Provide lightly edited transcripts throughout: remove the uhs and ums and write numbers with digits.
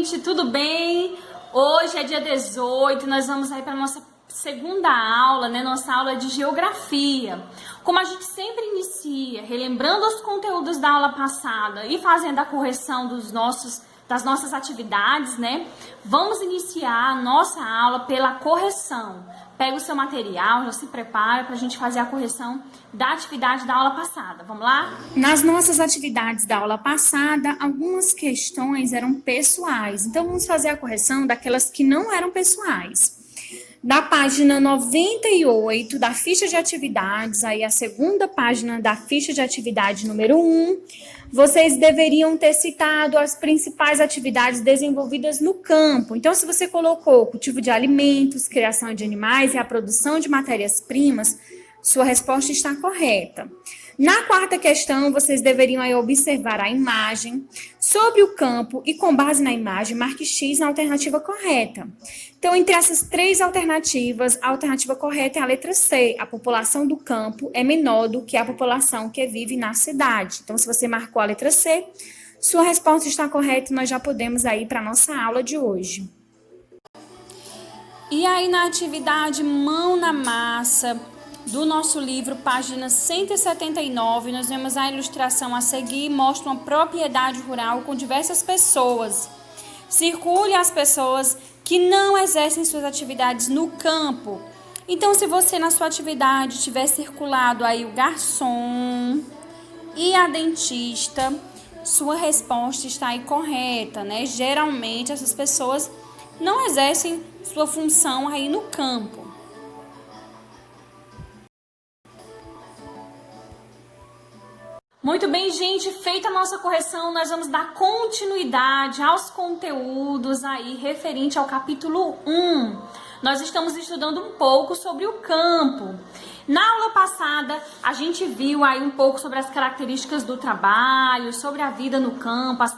gente, tudo bem? Hoje é dia 18, nós vamos aí para nossa segunda aula, né? Nossa aula de geografia. Como a gente sempre inicia, relembrando os conteúdos da aula passada e fazendo a correção das nossas atividades, né? Vamos iniciar a nossa aula pela correção. Pega o seu material, já se prepara para a gente fazer a correção da atividade da aula passada. Vamos lá? Nas nossas atividades da aula passada, algumas questões eram pessoais. Então, vamos fazer a correção daquelas que não eram pessoais. Da página 98 da ficha de atividades, aí a segunda página da ficha de atividade número 1, vocês deveriam ter citado as principais atividades desenvolvidas no campo. Então, se você colocou cultivo de alimentos, criação de animais e a produção de matérias-primas, sua resposta está correta. Na quarta questão, vocês deveriam aí observar a imagem sobre o campo e, com base na imagem, marque X na alternativa correta. Então, entre essas três alternativas, a alternativa correta é a letra C. A população do campo é menor do que a população que vive na cidade. Então, se você marcou a letra C, sua resposta está correta e nós já podemos ir para a nossa aula de hoje. E aí, na atividade Mão na Massa do nosso livro, página 179, nós vemos a ilustração a seguir, mostra uma propriedade rural com diversas pessoas. Circule as pessoas que não exercem suas atividades no campo. Então, se você na sua atividade tiver circulado aí o garçom e a dentista, sua resposta está aí correta, né? Geralmente essas pessoas não exercem sua função aí no campo. Muito bem, gente, feita a nossa correção, nós vamos dar continuidade aos conteúdos aí referente ao capítulo 1. Nós estamos estudando um pouco sobre o campo. Na aula passada, a gente viu aí um pouco sobre as características do trabalho, sobre a vida no campo, as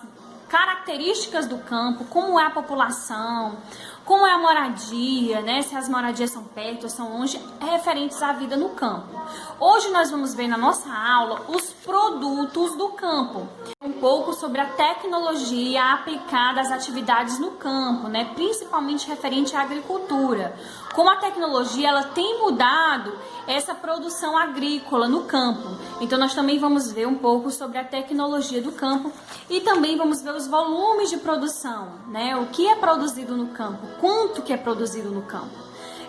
características do campo, como é a população, como é a moradia, né? Se as moradias são perto ou são longe, referentes à vida no campo. Hoje nós vamos ver na nossa aula os produtos do campo. Um pouco sobre a tecnologia aplicada às atividades no campo, né? Principalmente referente à agricultura. Como a tecnologia ela tem mudado essa produção agrícola no campo. Então nós também vamos ver um pouco sobre a tecnologia do campo e também vamos ver os volumes de produção, né? O que é produzido no campo, quanto que é produzido no campo.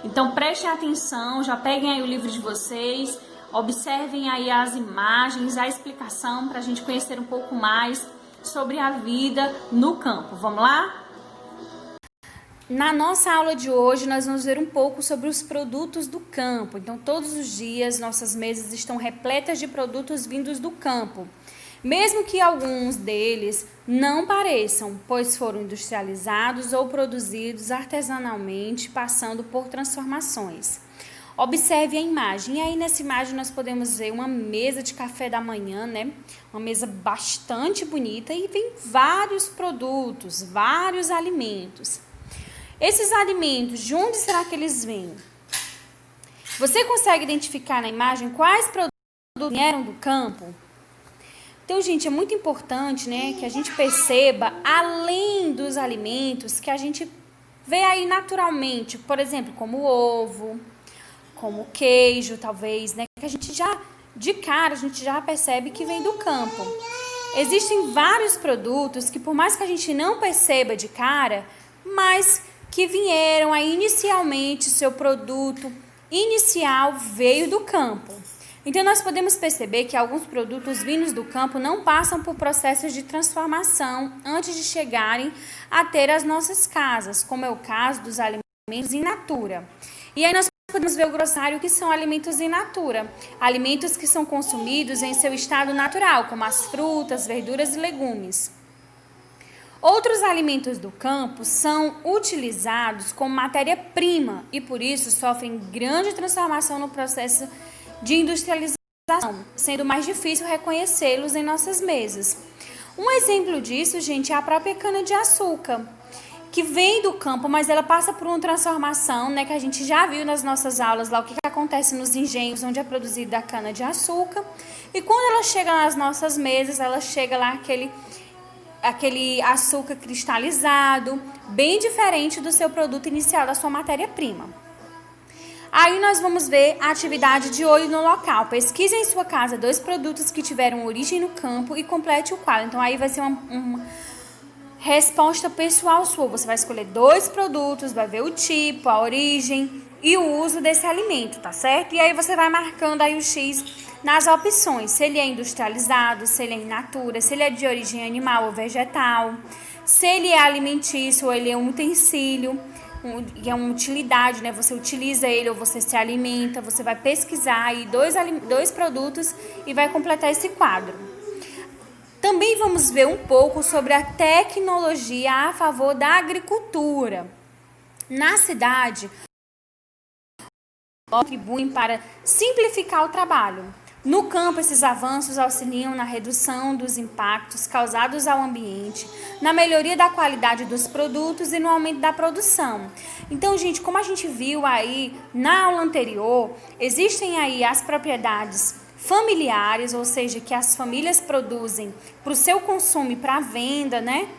Então prestem atenção, já peguem aí o livro de vocês, observem aí as imagens, a explicação para a gente conhecer um pouco mais sobre a vida no campo. Vamos lá? Na nossa aula de hoje, nós vamos ver um pouco sobre os produtos do campo. Então, todos os dias, nossas mesas estão repletas de produtos vindos do campo. Mesmo que alguns deles não pareçam, pois foram industrializados ou produzidos artesanalmente, passando por transformações. Observe a imagem. E aí, nessa imagem, nós podemos ver uma mesa de café da manhã, né? Uma mesa bastante bonita e vem vários produtos, vários alimentos. Esses alimentos, de onde será que eles vêm? Você consegue identificar na imagem quais produtos vieram do campo? Então, gente, é muito importante, né, que a gente perceba, além dos alimentos, que a gente vê aí naturalmente, por exemplo, como o ovo, como o queijo, talvez, né, que a gente já, de cara, a gente já percebe que vem do campo. Existem vários produtos que, por mais que a gente não perceba de cara, mas que vieram aí inicialmente, seu produto inicial veio do campo. Então, nós podemos perceber que alguns produtos vindos do campo não passam por processos de transformação antes de chegarem a ter as nossas casas, como é o caso dos alimentos in natura. E aí nós podemos ver o grossário que são alimentos in natura, alimentos que são consumidos em seu estado natural, como as frutas, verduras e legumes. Outros alimentos do campo são utilizados como matéria-prima e, por isso, sofrem grande transformação no processo de industrialização, sendo mais difícil reconhecê-los em nossas mesas. Um exemplo disso, gente, é a própria cana-de-açúcar, que vem do campo, mas ela passa por uma transformação, né, que a gente já viu nas nossas aulas lá, o que acontece nos engenhos onde é produzida a cana-de-açúcar. E quando ela chega nas nossas mesas, ela chega lá aquele açúcar cristalizado, bem diferente do seu produto inicial, da sua matéria-prima. Aí nós vamos ver a atividade de olho no local. Pesquise em sua casa 2 produtos que tiveram origem no campo e complete o quadro. Então aí vai ser uma resposta pessoal sua. Você vai escolher 2 produtos, vai ver o tipo, a origem e o uso desse alimento, tá certo? E aí você vai marcando aí o X nas opções. Se ele é industrializado, se ele é in natura, se ele é de origem animal ou vegetal, se ele é alimentício ou ele é um utensílio, que é uma utilidade, né? Você utiliza ele ou você se alimenta, você vai pesquisar aí 2 produtos e vai completar esse quadro. Também vamos ver um pouco sobre a tecnologia a favor da agricultura. Na cidade, contribuem para simplificar o trabalho. No campo, esses avanços auxiliam na redução dos impactos causados ao ambiente, na melhoria da qualidade dos produtos e no aumento da produção. Então, gente, como a gente viu aí na aula anterior, existem aí as propriedades familiares, ou seja, que as famílias produzem para o seu consumo e para a venda, né?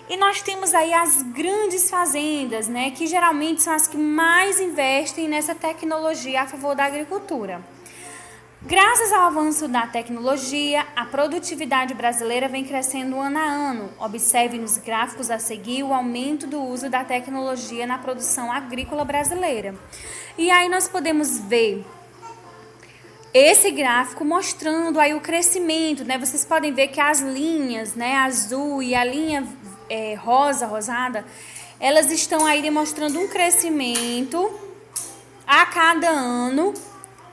E nós temos aí as grandes fazendas, né, que geralmente são as que mais investem nessa tecnologia a favor da agricultura. Graças ao avanço da tecnologia, a produtividade brasileira vem crescendo ano a ano. Observe nos gráficos a seguir o aumento do uso da tecnologia na produção agrícola brasileira. E aí nós podemos ver esse gráfico mostrando aí o crescimento, né? Vocês podem ver que as linhas, né, azul e a linha rosada, elas estão aí demonstrando um crescimento a cada ano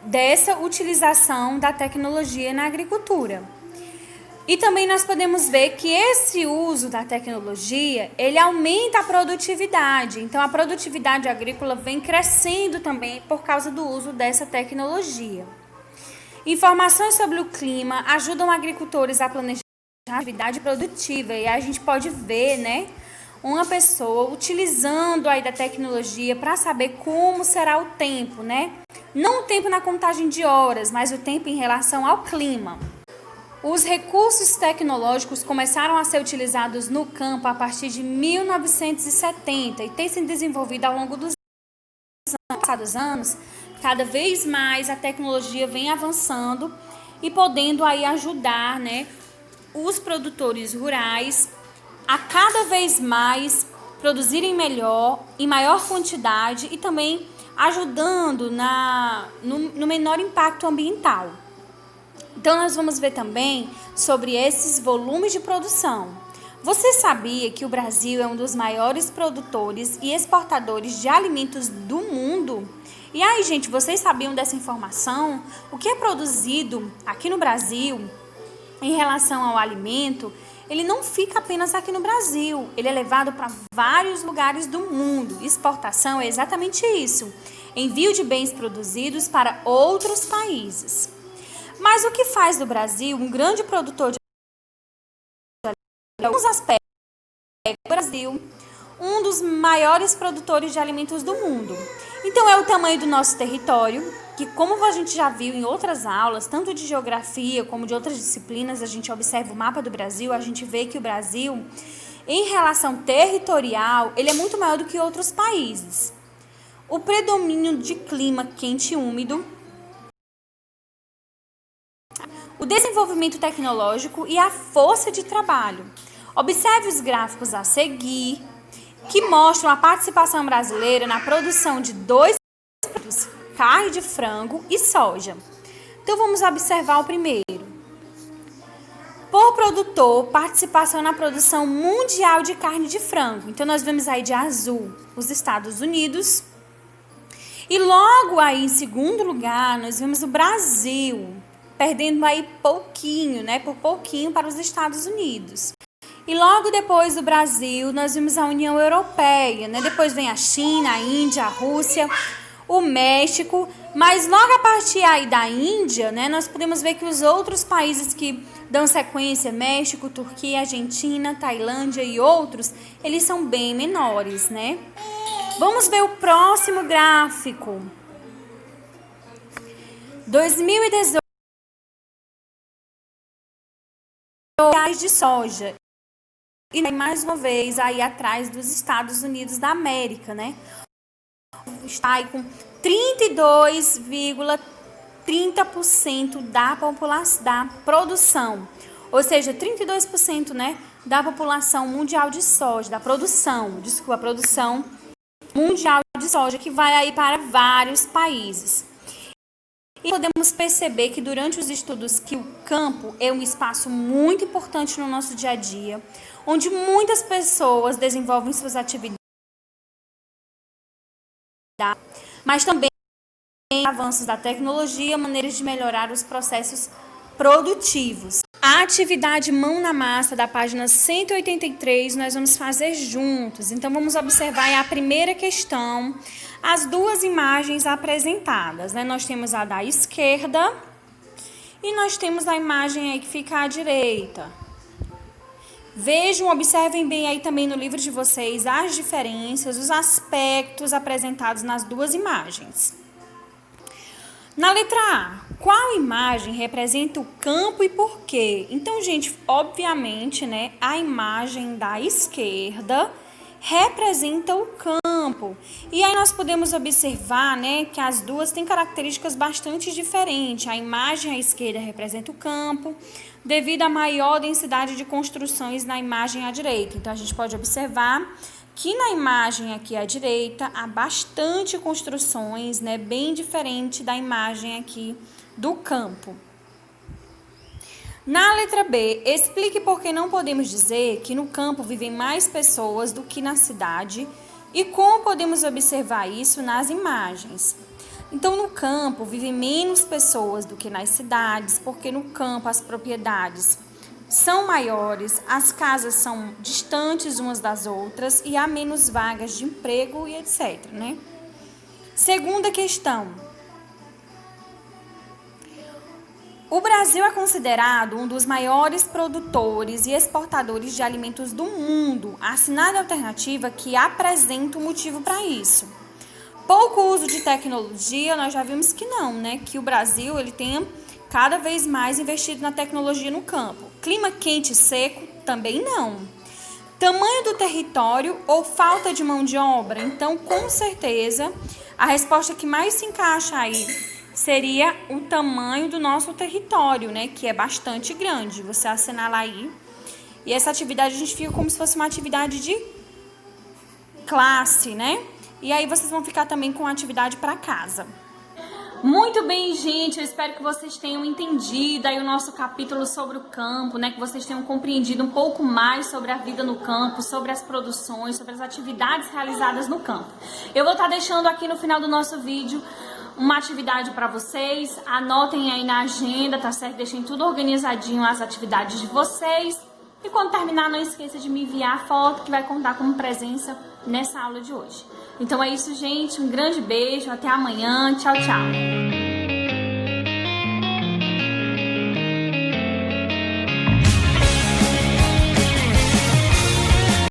dessa utilização da tecnologia na agricultura. E também nós podemos ver que esse uso da tecnologia, ele aumenta a produtividade. Então, a produtividade agrícola vem crescendo também por causa do uso dessa tecnologia. Informações sobre o clima ajudam agricultores a planejar a atividade produtiva. E aí a gente pode ver, né, uma pessoa utilizando aí da tecnologia para saber como será o tempo, né? Não o tempo na contagem de horas, mas o tempo em relação ao clima. Os recursos tecnológicos começaram a ser utilizados no campo a partir de 1970 e têm se desenvolvido ao longo dos passados anos. Cada vez mais a tecnologia vem avançando e podendo aí ajudar, né, os produtores rurais a cada vez mais produzirem melhor, em maior quantidade e também ajudando no menor impacto ambiental. Então, nós vamos ver também sobre esses volumes de produção. Você sabia que o Brasil é um dos maiores produtores e exportadores de alimentos do mundo? E aí, gente, vocês sabiam dessa informação? O que é produzido aqui no Brasil em relação ao alimento, ele não fica apenas aqui no Brasil, ele é levado para vários lugares do mundo. Exportação é exatamente isso, envio de bens produzidos para outros países. Mas o que faz do Brasil um grande produtor de alguns aspectos? O Brasil, um dos maiores produtores de alimentos do mundo. Então é o tamanho do nosso território, que como a gente já viu em outras aulas, tanto de geografia como de outras disciplinas, a gente observa o mapa do Brasil, a gente vê que o Brasil, em relação territorial, ele é muito maior do que outros países. O predomínio de clima quente e úmido, o desenvolvimento tecnológico e a força de trabalho. Observe os gráficos a seguir, que mostram a participação brasileira na produção de 2 produtos, carne de frango e soja. Então, vamos observar o primeiro. Por produtor, participação na produção mundial de carne de frango. Então, nós vemos aí de azul os Estados Unidos. E logo aí, em segundo lugar, nós vemos o Brasil, perdendo aí pouquinho, né? Por pouquinho para os Estados Unidos. E logo depois do Brasil, nós vimos a União Europeia, né? Depois vem a China, a Índia, a Rússia, o México. Mas logo a partir aí da Índia, né? Nós podemos ver que os outros países que dão sequência, México, Turquia, Argentina, Tailândia e outros, eles são bem menores, né? Vamos ver o próximo gráfico. 2018 de soja. E mais uma vez aí atrás dos Estados Unidos da América, né? Está aí com 32,30% da população, da produção. Ou seja, 32%, né, da população mundial de soja, a produção mundial de soja, que vai aí para vários países. E podemos perceber que durante os estudos que o campo é um espaço muito importante no nosso dia a dia, onde muitas pessoas desenvolvem suas atividades, mas também avanços da tecnologia, maneiras de melhorar os processos produtivos. A atividade mão na massa da página 183 nós vamos fazer juntos. Então vamos observar a primeira questão, as duas imagens apresentadas, né? Nós temos a da esquerda e nós temos a imagem aí que fica à direita. Vejam, observem bem aí também no livro de vocês as diferenças, os aspectos apresentados nas duas imagens. Na letra A, qual imagem representa o campo e por quê? Então, gente, obviamente, né, a imagem da esquerda representa o campo. E aí nós podemos observar, né, que as duas têm características bastante diferentes. A imagem à esquerda representa o campo, devido à maior densidade de construções na imagem à direita. Então, a gente pode observar que na imagem aqui à direita há bastante construções, né, bem diferente da imagem aqui do campo. Na letra B, explique por que não podemos dizer que no campo vivem mais pessoas do que na cidade e como podemos observar isso nas imagens. Então, no campo vivem menos pessoas do que nas cidades, porque no campo as propriedades são maiores, as casas são distantes umas das outras e há menos vagas de emprego e etc, né? Segunda questão. O Brasil é considerado um dos maiores produtores e exportadores de alimentos do mundo. Assinale a alternativa que apresenta um motivo para isso. Pouco uso de tecnologia, nós já vimos que não, né? Que o Brasil ele tem cada vez mais investido na tecnologia no campo. Clima quente e seco, também não. Tamanho do território ou falta de mão de obra? Então, com certeza, a resposta que mais se encaixa aí seria o tamanho do nosso território, né? Que é bastante grande. Você assinala aí. E essa atividade a gente fica como se fosse uma atividade de classe, né? E aí vocês vão ficar também com a atividade para casa. Muito bem, gente, eu espero que vocês tenham entendido aí o nosso capítulo sobre o campo, né? Que vocês tenham compreendido um pouco mais sobre a vida no campo, sobre as produções, sobre as atividades realizadas no campo. Eu vou estar deixando aqui no final do nosso vídeo uma atividade para vocês. Anotem aí na agenda, tá certo? Deixem tudo organizadinho as atividades de vocês. E quando terminar, não esqueça de me enviar a foto que vai contar como presença nessa aula de hoje. Então é isso, gente. Um grande beijo. Até amanhã. Tchau, tchau.